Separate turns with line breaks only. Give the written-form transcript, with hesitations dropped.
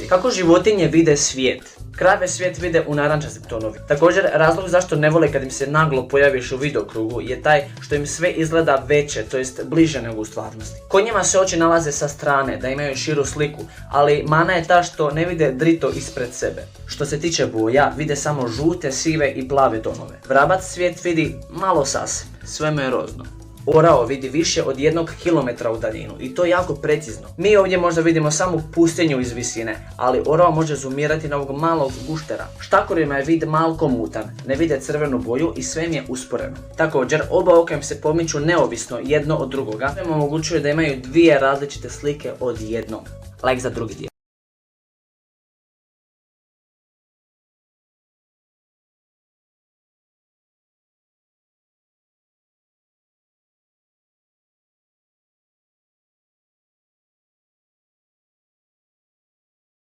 Kako životinje vide svijet? Krave svijet vide u narančastim tonovima. Također, razlog zašto ne vole kad im se naglo pojaviš u vidokrugu je taj što im sve izgleda veće, to jest bliže nego u stvarnosti. Kod njima se oči nalaze sa strane, da imaju širu sliku, ali mana je ta što ne vide drito ispred sebe. Što se tiče boja, vide samo žute, sive i plave tonove. Vrabac svijet vidi malo sasvim, sve mu je rozno. Orao vidi više od 1 kilometra u daljinu i to jako precizno. Mi ovdje možda vidimo samo pustinju iz visine, ali orao može zoomirati na ovog malog guštera. Štakorima je vid malko mutan, ne vide crvenu boju i sve im je usporeno. Također, oba oka im se pomiču neovisno jedno od drugoga, što im omogućuje da imaju dvije različite slike od jednog. Like za drugi dio.